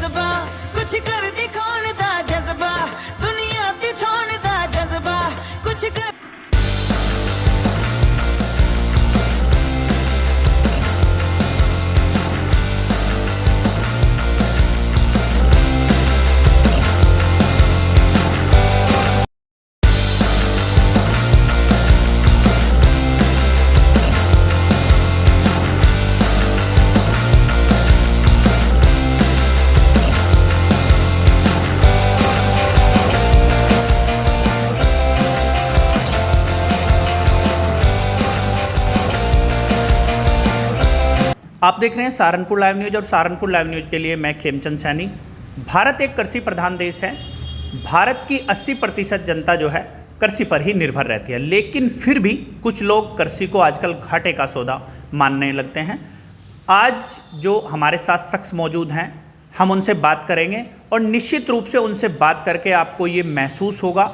जज्बा कुछ कर दिखाने दा जज्बा दुनिया ते छोड़ने दा जज्बा कुछ कर। आप देख रहे हैं सहारनपुर लाइव न्यूज़ और सहारनपुर लाइव न्यूज़ के लिए मैं खेमचंद सैनी। भारत एक कृषि प्रधान देश है। भारत की 80% जनता जो है कृषि पर ही निर्भर रहती है, लेकिन फिर भी कुछ लोग कृषि को आजकल घाटे का सौदा मानने लगते हैं। आज जो हमारे साथ शख्स मौजूद हैं, हम उनसे बात करेंगे और निश्चित रूप से उनसे बात करके आपको ये महसूस होगा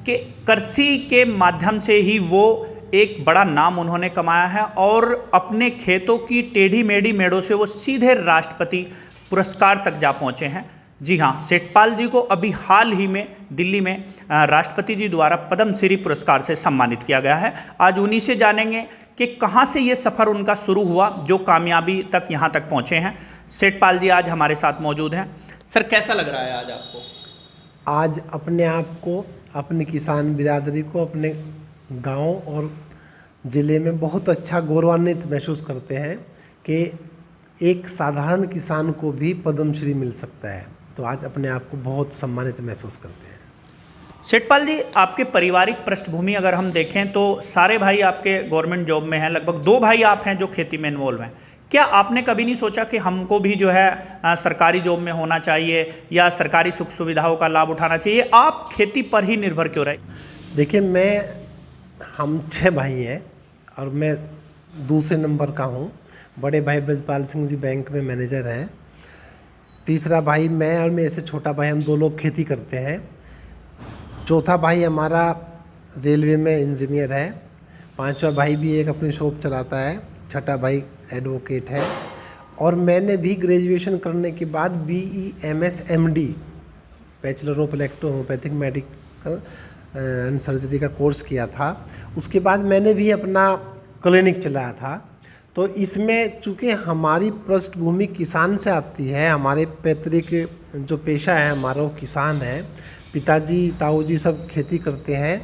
कि कृषि के माध्यम से ही वो एक बड़ा नाम उन्होंने कमाया है और अपने खेतों की टेढ़ी मेढ़ी मेड़ों से वो सीधे राष्ट्रपति पुरस्कार तक जा पहुंचे हैं। जी हाँ, सेठपाल जी को अभी हाल ही में दिल्ली में राष्ट्रपति जी द्वारा पद्म श्री पुरस्कार से सम्मानित किया गया है। आज उन्हीं से जानेंगे कि कहाँ से ये सफ़र उनका शुरू हुआ, जो कामयाबी तक यहाँ तक पहुँचे हैं। सेठपाल जी आज हमारे साथ मौजूद हैं। सर, कैसा लग रहा है आज आपको? आज अपने आप को, अपनी किसान बिरादरी को, अपने गांव और ज़िले में बहुत अच्छा गौरवान्वित महसूस करते हैं कि एक साधारण किसान को भी पद्मश्री मिल सकता है। तो आज अपने आप को बहुत सम्मानित महसूस करते हैं। सेठपाल जी, आपके पारिवारिक पृष्ठभूमि अगर हम देखें तो सारे भाई आपके गवर्नमेंट जॉब में हैं, लगभग 2 भाई आप हैं जो खेती में इन्वॉल्व हैं। क्या आपने कभी नहीं सोचा कि हमको भी जो है सरकारी जॉब में होना चाहिए या सरकारी सुख सुविधाओं का लाभ उठाना चाहिए? आप खेती पर ही निर्भर क्यों रहे? देखिए, हम 6 भाई हैं और मैं दूसरे नंबर का हूँ। बड़े भाई ब्रजपाल सिंह जी बैंक में मैनेजर हैं। तीसरा भाई मैं और मेरे से छोटा भाई, हम 2 लोग खेती करते हैं। चौथा भाई हमारा रेलवे में इंजीनियर है। 5वां भाई भी एक अपनी शॉप चलाता है। छठा भाई एडवोकेट है। और मैंने भी ग्रेजुएशन करने के बाद BE MD bachelor of electro homeopathic medical and surgery का कोर्स किया था। उसके बाद मैंने भी अपना क्लिनिक चलाया था। तो इसमें चूँकि हमारी पृष्ठभूमि किसान से आती है, हमारे पैतृक जो पेशा है हमारा वो किसान है, पिताजी ताऊजी सब खेती करते हैं।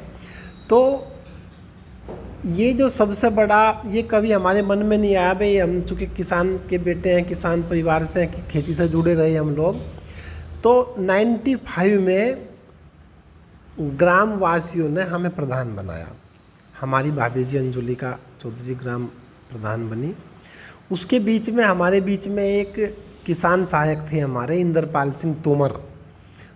तो ये जो सबसे बड़ा, ये कभी हमारे मन में नहीं आया भाई हम चूँकि किसान के बेटे हैं, किसान परिवार से हैं, कि खेती से जुड़े रहे हम लोग। तो 95 में ग्राम वासियों ने हमें प्रधान बनाया। हमारी भाभी जी अंजुलिका चौधरी जी ग्राम प्रधान बनी। उसके बीच में हमारे बीच में एक किसान सहायक थे हमारे, इंद्रपाल सिंह तोमर,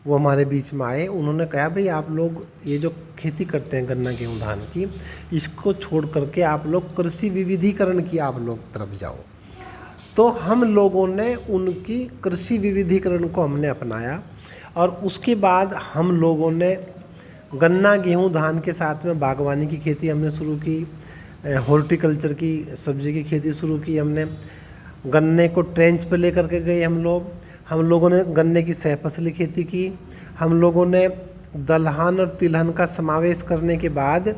वो हमारे बीच में आए। उन्होंने कहा भाई आप लोग ये जो खेती करते हैं गन्ना गेहूँ धान की, इसको छोड़ करके आप लोग कृषि विविधीकरण की आप लोग तरफ जाओ। तो हम लोगों ने उनकी कृषि विविधीकरण को हमने अपनाया और उसके बाद हम लोगों ने गन्ना गेहूँ धान के साथ में बागवानी की खेती हमने शुरू की, हॉर्टिकल्चर की सब्जी की खेती शुरू की हमने। गन्ने को ट्रेंच पे लेकर के गए हम लोगों ने गन्ने की सहफसली खेती की। हम लोगों ने दलहन और तिलहन का समावेश करने के बाद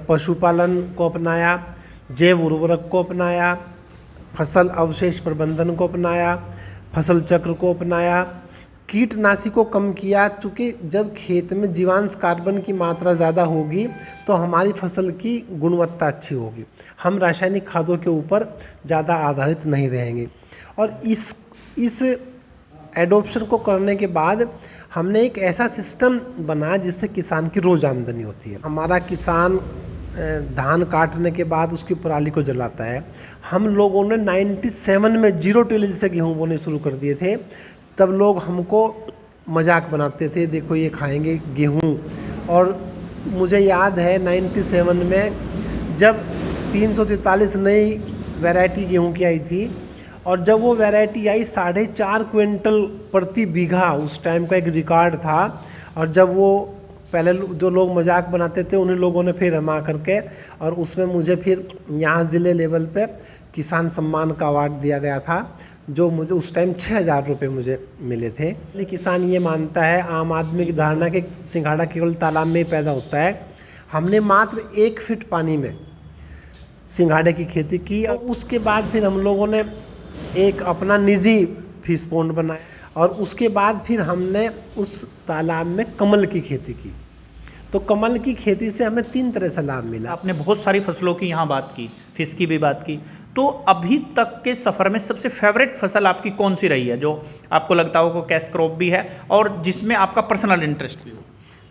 पशुपालन को अपनाया, जैव उर्वरक को अपनाया, फसल अवशेष प्रबंधन को अपनाया, फसल चक्र को अपनाया, कीटनाशी को कम किया। चूँकि जब खेत में जीवांश कार्बन की मात्रा ज़्यादा होगी तो हमारी फसल की गुणवत्ता अच्छी होगी, हम रासायनिक खादों के ऊपर ज़्यादा आधारित नहीं रहेंगे। और इस एडोप्शन को करने के बाद हमने एक ऐसा सिस्टम बनाया जिससे किसान की रोज़ आमदनी होती है। हमारा किसान धान काटने के बाद उसकी पराली को जलाता है। हम लोगों ने 97 में 0 टिलेज से गेहूँ बोने शुरू कर दिए थे। तब लोग हमको मजाक बनाते थे, देखो ये खाएंगे गेहूँ। और मुझे याद है 97 में जब 343 नई वैरायटी गेहूँ की आई थी और जब वो वैरायटी आई 4.5 क्विंटल प्रति बीघा उस टाइम का एक रिकॉर्ड था। और जब वो पहले जो लोग मजाक बनाते थे उन्हीं लोगों ने फिर हमा करके और उसमें मुझे फिर यहाँ ज़िले लेवल पे किसान सम्मान का अवार्ड दिया गया था। जो मुझे उस टाइम 6,000 रुपये मुझे मिले थे। किसान ये मानता है, आम आदमी की धारणा कि सिंघाड़ा केवल तालाब में ही पैदा होता है। हमने मात्र 1 फीट पानी में सिंघाड़े की खेती की और उसके बाद फिर हम लोगों ने एक अपना निजी फिश पॉन्ड बनाया और उसके बाद फिर हमने उस तालाब में कमल की खेती की। तो कमल की खेती से हमें 3 तरह से लाभ मिला। आपने बहुत सारी फसलों की यहाँ बात की, फिश की भी बात की, तो अभी तक के सफ़र में सबसे फेवरेट फसल आपकी कौन सी रही है जो आपको लगता हो कि कैश क्रॉप भी है और जिसमें आपका पर्सनल इंटरेस्ट भी हो?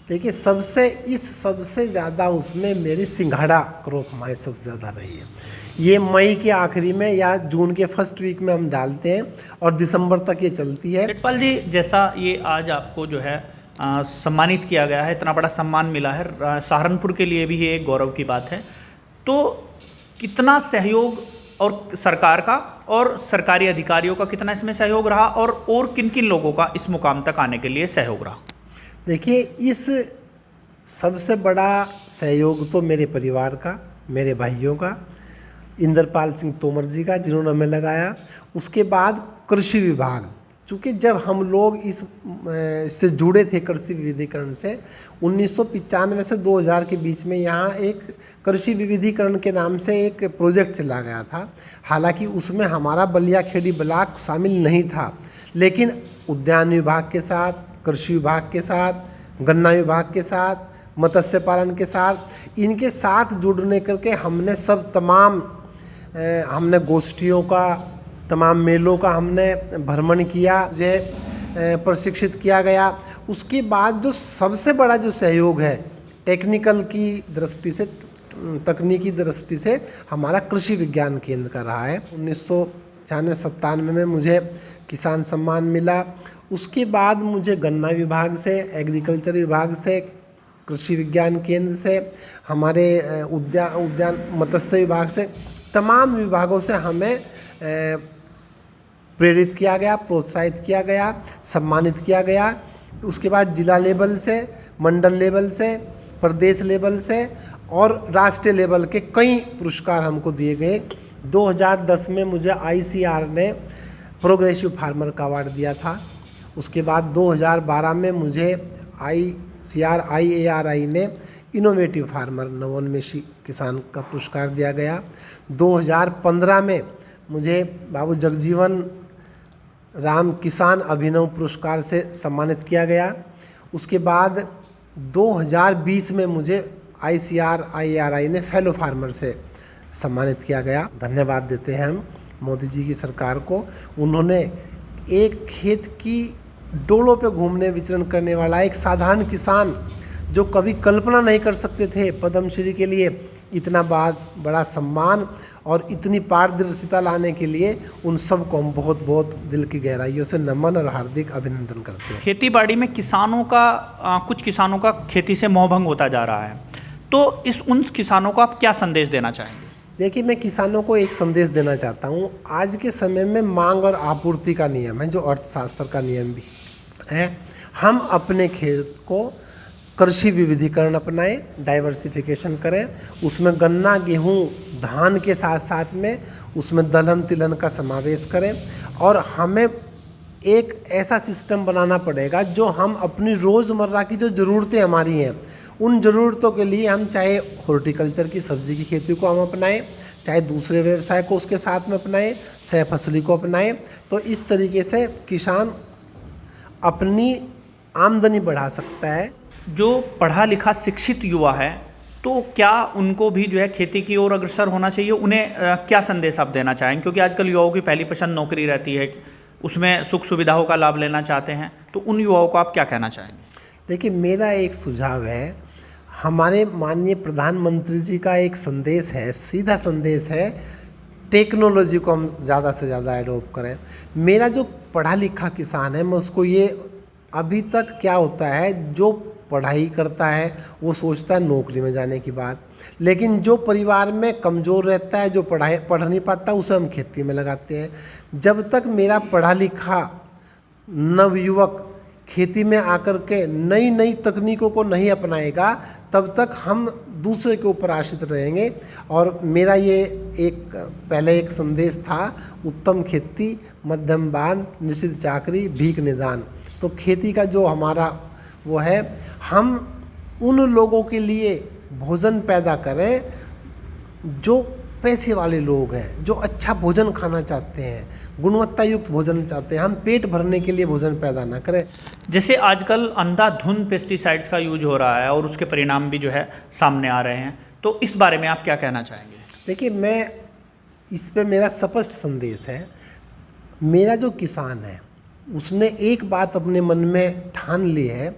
देखिए, सबसे ज़्यादा उसमें मेरी सिंघाड़ा क्रॉप हमारी सबसे ज़्यादा रही है। ये मई के आखिरी में या जून के फर्स्ट वीक में हम डालते हैं और दिसंबर तक ये चलती है। लेटपाल जी, जैसा ये आज आपको जो है सम्मानित किया गया है, इतना बड़ा सम्मान मिला है, सहारनपुर के लिए भी ये एक गौरव की बात है। तो कितना सहयोग और सरकार का और सरकारी अधिकारियों का कितना इसमें सहयोग रहा और किन किन लोगों का इस मुकाम तक आने के लिए सहयोग रहा? देखिए, इस सबसे बड़ा सहयोग तो मेरे परिवार का, मेरे भाइयों का, इंद्रपाल सिंह तोमर जी का जिन्होंने हमें लगाया। उसके बाद कृषि विभाग, चूँकि जब हम लोग इससे जुड़े थे कृषि विविधीकरण से 1995 से 2000 के बीच में यहाँ एक कृषि विविधीकरण के नाम से एक प्रोजेक्ट चला गया था। हालांकि उसमें हमारा बलियाखेड़ी ब्लॉक शामिल नहीं था, लेकिन उद्यान विभाग के साथ, कृषि विभाग के साथ, गन्ना विभाग के साथ, मत्स्य पालन के साथ, इनके साथ जुड़ने करके हमने गोष्ठियों का, तमाम मेलों का हमने भ्रमण किया, जो प्रशिक्षित किया गया। उसके बाद जो सबसे बड़ा जो सहयोग है तकनीकी दृष्टि से हमारा कृषि विज्ञान केंद्र का रहा है। 1996-97 में मुझे किसान सम्मान मिला। उसके बाद मुझे गन्ना विभाग से, एग्रीकल्चर विभाग से, कृषि विज्ञान केंद्र से, हमारे उद्यान मत्स्य विभाग से, तमाम विभागों से हमें प्रेरित किया गया, प्रोत्साहित किया गया, सम्मानित किया गया। उसके बाद जिला लेवल से, मंडल लेवल से, प्रदेश लेवल से और राष्ट्रीय लेवल के कई पुरस्कार हमको दिए गए। 2010 में मुझे ICR ने प्रोग्रेसिव फार्मर का अवार्ड दिया था। उसके बाद 2012 में मुझे IARI ने इनोवेटिव फार्मर, नवोन्मेषी किसान का पुरस्कार दिया गया। 2015 में मुझे बाबू जगजीवन राम किसान अभिनव पुरस्कार से सम्मानित किया गया। उसके बाद 2020 में मुझे IARI ने फेलो फार्मर से सम्मानित किया गया। धन्यवाद देते हैं हम मोदी जी की सरकार को। उन्होंने एक खेत की डोलों पे घूमने विचरण करने वाला एक साधारण किसान जो कभी कल्पना नहीं कर सकते थे पद्मश्री के लिए, इतना बड़ा सम्मान और इतनी पारदर्शिता लाने के लिए उन सबको हम बहुत बहुत दिल की गहराइयों से नमन और हार्दिक अभिनंदन करते हैं। खेतीबाड़ी में कुछ किसानों का खेती से मोहभंग होता जा रहा है, तो उन किसानों को आप क्या संदेश देना चाहेंगे? देखिए, मैं किसानों को एक संदेश देना चाहता हूँ। आज के समय में मांग और आपूर्ति का नियम है, जो अर्थशास्त्र का नियम भी है। हम अपने खेत को कृषि विविधीकरण अपनाएं, डाइवर्सिफिकेशन करें, उसमें गन्ना, गेहूं, धान के साथ साथ में उसमें दलहन तिलहन का समावेश करें। और हमें एक ऐसा सिस्टम बनाना पड़ेगा जो हम अपनी रोज़मर्रा की जो ज़रूरतें हमारी हैं, उन ज़रूरतों के लिए हम चाहे हॉर्टिकल्चर की सब्ज़ी की खेती को हम अपनाएं, चाहे दूसरे व्यवसाय को उसके साथ में अपनाएं, सहफसली को अपनाएं। तो इस तरीके से किसान अपनी आमदनी बढ़ा सकता है। जो पढ़ा लिखा शिक्षित युवा है, तो क्या उनको भी जो है खेती की ओर अग्रसर होना चाहिए? उन्हें क्या संदेश आप देना चाहेंगे? क्योंकि आजकल युवाओं की पहली पसंद नौकरी रहती है, उसमें सुख सुविधाओं का लाभ लेना चाहते हैं, तो उन युवाओं को आप क्या कहना चाहेंगे? देखिए, मेरा एक सुझाव है, हमारे माननीय प्रधानमंत्री जी का एक संदेश है, सीधा संदेश है, टेक्नोलॉजी को हम ज़्यादा से ज़्यादा एडॉप्ट करें। मेरा जो पढ़ा लिखा किसान है, मैं उसको ये, अभी तक क्या होता है, जो पढ़ाई करता है वो सोचता है नौकरी में जाने की बात, लेकिन जो परिवार में कमज़ोर रहता है, जो पढ़ नहीं पाता, उसे हम खेती में लगाते हैं। जब तक मेरा पढ़ा लिखा नवयुवक खेती में आकर के नई नई तकनीकों को नहीं अपनाएगा, तब तक हम दूसरे के ऊपर आश्रित रहेंगे। और मेरा ये पहले एक संदेश था, उत्तम खेती, मध्यम बान, निश्चित चाकरी, भीख निदान। तो खेती का जो हमारा वो है, हम उन लोगों के लिए भोजन पैदा करें जो पैसे वाले लोग हैं, जो अच्छा भोजन खाना चाहते हैं, गुणवत्ता युक्त भोजन चाहते हैं। हम पेट भरने के लिए भोजन पैदा ना करें। जैसे आजकल अंधाधुंध पेस्टिसाइड्स का यूज हो रहा है और उसके परिणाम भी जो है सामने आ रहे हैं, तो इस बारे में आप क्या कहना चाहेंगे? देखिए, मैं इस पे मेरा स्पष्ट संदेश है। मेरा जो किसान है उसने एक बात अपने मन में ठान ली है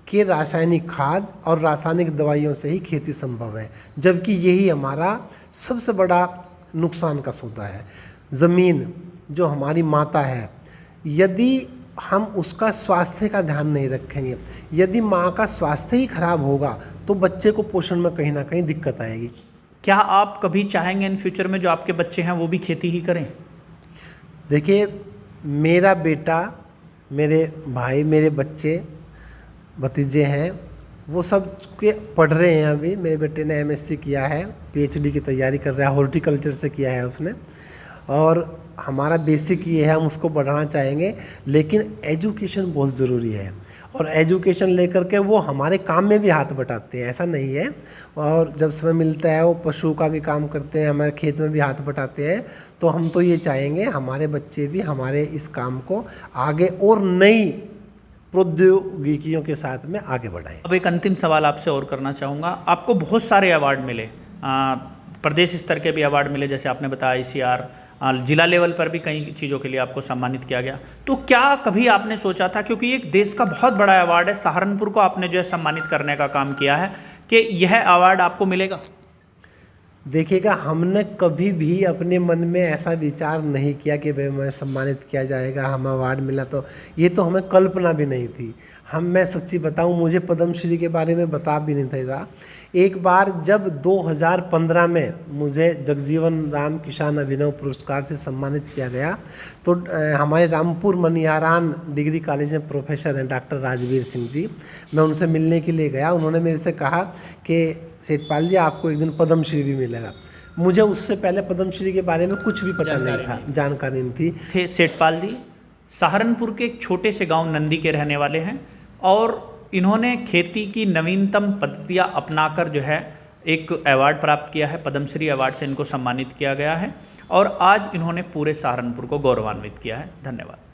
कि रासायनिक खाद और रासायनिक दवाइयों से ही खेती संभव है, जबकि यही हमारा सबसे बड़ा नुकसान का सौदा है। ज़मीन जो हमारी माता है, यदि हम उसका स्वास्थ्य का ध्यान नहीं रखेंगे, यदि माँ का स्वास्थ्य ही खराब होगा, तो बच्चे को पोषण में कहीं ना कहीं दिक्कत आएगी। क्या आप कभी चाहेंगे इन फ्यूचर में जो आपके बच्चे हैं वो भी खेती ही करें? देखिए, मेरा बेटा, मेरे भाई, मेरे बच्चे, भतीजे हैं, वो सब के पढ़ रहे हैं। अभी मेरे बेटे ने MSc किया है, PhD की तैयारी कर रहा है, हॉर्टिकल्चर से किया है उसने। और हमारा बेसिक ये है, हम उसको बढ़ाना चाहेंगे, लेकिन एजुकेशन बहुत ज़रूरी है। और एजुकेशन लेकर के वो हमारे काम में भी हाथ बटाते हैं, ऐसा नहीं है। और जब समय मिलता है वो पशु का भी काम करते हैं, हमारे खेत में भी हाथ बटाते हैं। तो हम तो ये चाहेंगे हमारे बच्चे भी हमारे इस काम को आगे और नई प्रौद्योगिकियों के साथ में आगे बढ़ाएं। अब एक अंतिम सवाल आपसे और करना चाहूँगा। आपको बहुत सारे अवार्ड मिले, प्रदेश स्तर के भी अवार्ड मिले, जैसे आपने बताया ICR, जिला लेवल पर भी कई चीज़ों के लिए आपको सम्मानित किया गया। तो क्या कभी आपने सोचा था, क्योंकि एक देश का बहुत बड़ा अवार्ड है, सहारनपुर को आपने जो है सम्मानित करने का काम किया है, कि यह अवार्ड आपको मिलेगा? देखिएगा, हमने कभी भी अपने मन में ऐसा विचार नहीं किया कि भाई मैं सम्मानित किया जाएगा, हमें अवार्ड मिला। तो ये तो हमें कल्पना भी नहीं थी। मैं सच्ची बताऊं, मुझे पद्मश्री के बारे में बता भी नहीं था। एक बार जब 2015 में मुझे जगजीवन राम किसान अभिनव पुरस्कार से सम्मानित किया गया, तो हमारे रामपुर मनिहारान डिग्री कॉलेज में प्रोफेसर हैं डॉक्टर राजवीर सिंह जी, मैं उनसे मिलने के लिए गया। उन्होंने मेरे से कहा कि सेठपाल जी, आपको एक दिन पद्मश्री भी मिलेगा। मुझे उससे पहले पद्मश्री के बारे में कुछ भी पता नहीं था, जानकारी नहीं थी। सेठपाल जी सहारनपुर के एक छोटे से गांव नंदी के रहने वाले हैं, और इन्होंने खेती की नवीनतम पद्धतियां अपनाकर जो है एक अवार्ड प्राप्त किया है, पद्मश्री अवार्ड से इनको सम्मानित किया गया है, और आज इन्होंने पूरे सहारनपुर को गौरवान्वित किया है। धन्यवाद।